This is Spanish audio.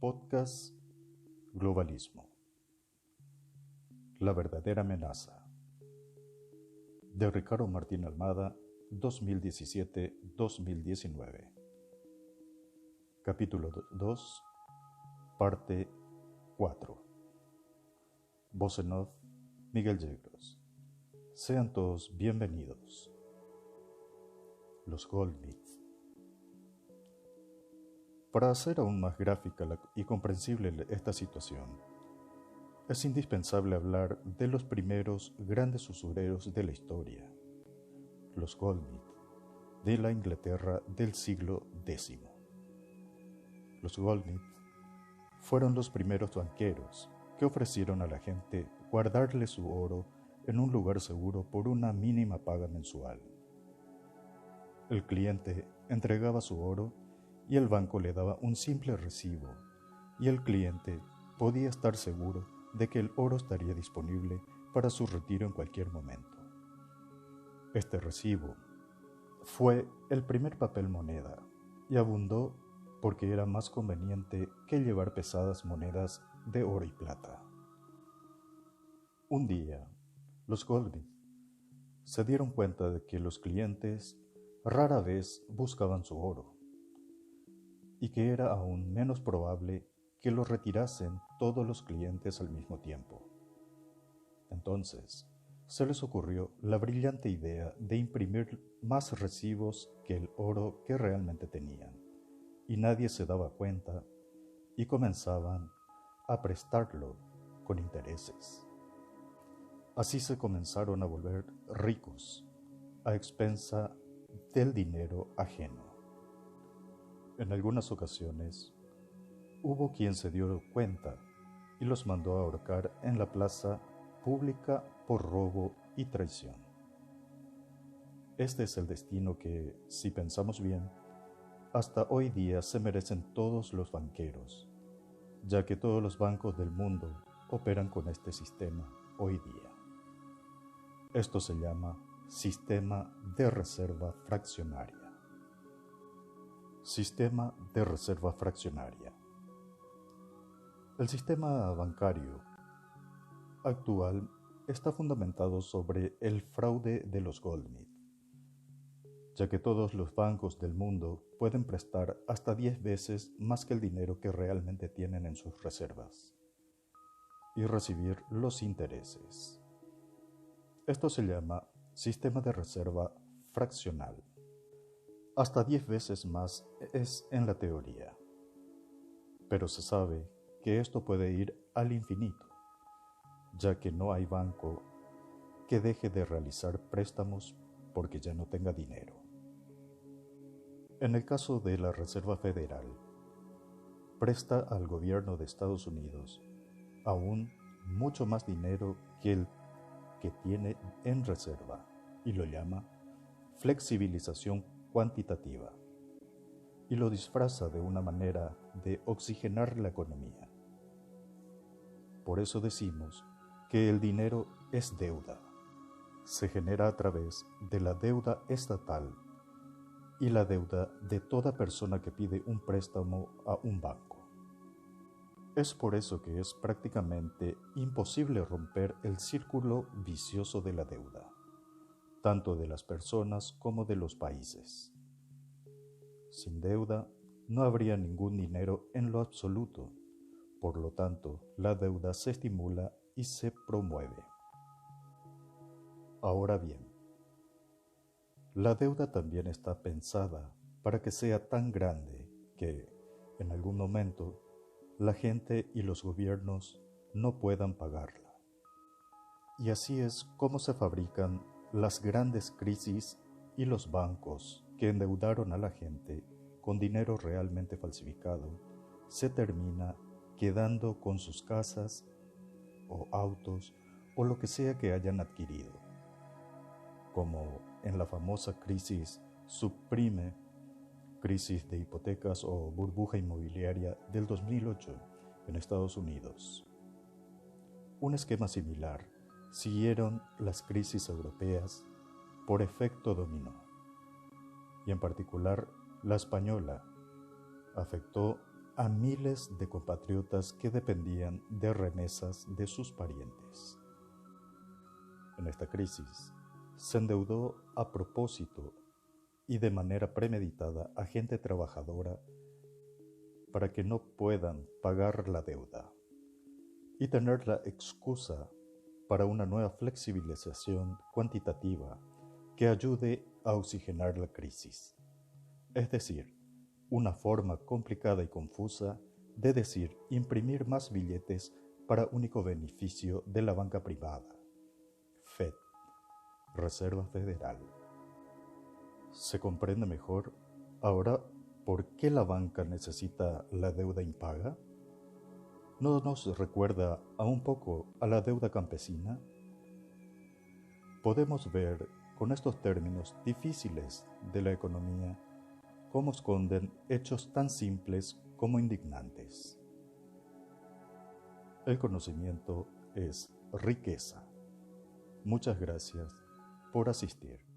Podcast Globalismo. La verdadera amenaza. De Ricardo Martín Almada, 2017-2019. Capítulo 2, parte 4. Voz en off, Miguel Yegros. Sean todos bienvenidos. Los Goldsmith. Para hacer aún más gráfica y comprensible esta situación, es indispensable hablar de los primeros grandes usureros de la historia, los Goldsmith, de la Inglaterra del siglo X. Los Goldsmith fueron los primeros banqueros que ofrecieron a la gente guardarle su oro en un lugar seguro por una mínima paga mensual. El cliente entregaba su oro y el banco le daba un simple recibo, y el cliente podía estar seguro de que el oro estaría disponible para su retiro en cualquier momento. Este recibo fue el primer papel moneda y abundó porque era más conveniente que llevar pesadas monedas de oro y plata. Un día, los Goldsmith se dieron cuenta de que los clientes rara vez buscaban su oro, y que era aún menos probable que lo retirasen todos los clientes al mismo tiempo. Entonces, se les ocurrió la brillante idea de imprimir más recibos que el oro que realmente tenían, y nadie se daba cuenta, y comenzaban a prestarlo con intereses. Así se comenzaron a volver ricos, a expensa del dinero ajeno. En algunas ocasiones, hubo quien se dio cuenta y los mandó a ahorcar en la plaza pública por robo y traición. Este es el destino que, si pensamos bien, hasta hoy día se merecen todos los banqueros, ya que todos los bancos del mundo operan con este sistema hoy día. Esto se llama sistema de reserva fraccionaria. Sistema de reserva fraccionaria. El sistema bancario actual está fundamentado sobre el fraude de los Goldsmith, ya que todos los bancos del mundo pueden prestar hasta 10 veces más que el dinero que realmente tienen en sus reservas y recibir los intereses. Esto se llama sistema de reserva fraccional. Hasta 10 veces más es en la teoría, pero se sabe que esto puede ir al infinito, ya que no hay banco que deje de realizar préstamos porque ya no tenga dinero. En el caso de la Reserva Federal, presta al gobierno de Estados Unidos aún mucho más dinero que el que tiene en reserva y lo llama flexibilización cuantitativa, y lo disfraza de una manera de oxigenar la economía. Por eso decimos que el dinero es deuda. Se genera a través de la deuda estatal y la deuda de toda persona que pide un préstamo a un banco. Es por eso que es prácticamente imposible romper el círculo vicioso de la deuda, tanto de las personas como de los países. Sin deuda, no habría ningún dinero en lo absoluto. Por lo tanto, la deuda se estimula y se promueve. Ahora bien, la deuda también está pensada para que sea tan grande que, en algún momento, la gente y los gobiernos no puedan pagarla. Y así es como se fabrican las grandes crisis y los bancos que endeudaron a la gente con dinero realmente falsificado se termina quedando con sus casas o autos o lo que sea que hayan adquirido, como en la famosa crisis subprime, crisis de hipotecas o burbuja inmobiliaria del 2008 en Estados Unidos. Un esquema similar siguieron las crisis europeas por efecto dominó, y en particular la española afectó a miles de compatriotas que dependían de remesas de sus parientes. En esta crisis, se endeudó a propósito y de manera premeditada a gente trabajadora para que no puedan pagar la deuda y tener la excusa para una nueva flexibilización cuantitativa que ayude a oxigenar la crisis. Es decir, una forma complicada y confusa de decir imprimir más billetes para único beneficio de la banca privada. Fed, Reserva Federal. ¿Se comprende mejor ahora por qué la banca necesita la deuda impaga? ¿No nos recuerda a un poco a la deuda campesina? Podemos ver con estos términos difíciles de la economía cómo esconden hechos tan simples como indignantes. El conocimiento es riqueza. Muchas gracias por asistir.